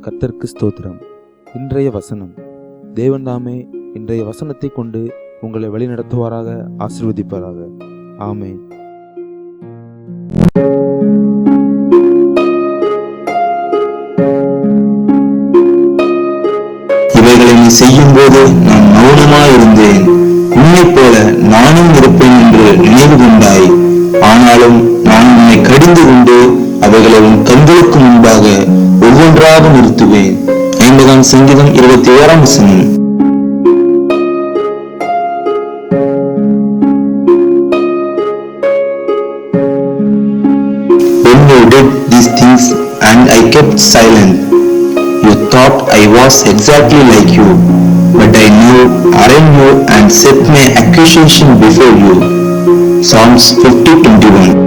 கர்த்தருக்கு ஸ்தோத்திரம். இன்றைய வசனம். தேவன் தாமே இன்றைய வசனத்தை கொண்டு உங்களை வழிநடத்துவாராக, ஆசீர்வதிப்பாராக. ஆமென். இவைகளை நீ செய்யும் போது நான் மௌனமாயிருந்தேன், உன்னைப் போல நானும் இருப்பேன் என்று நினைவு கொண்டாய். ஆனாலும் நான் உன்னை கடிந்து கொண்டு அவைகளை உன் கண்களுக்கு முன்பாக ஒவ்வொன்றாக நிறுத்துவேன். 50ஆம் சங்கீதம் 21ஆம் வசனம். When you did these things and I kept silent, you thought I was exactly like you, but I knew, arraigned you and set my accusation before you. Psalms 50:21.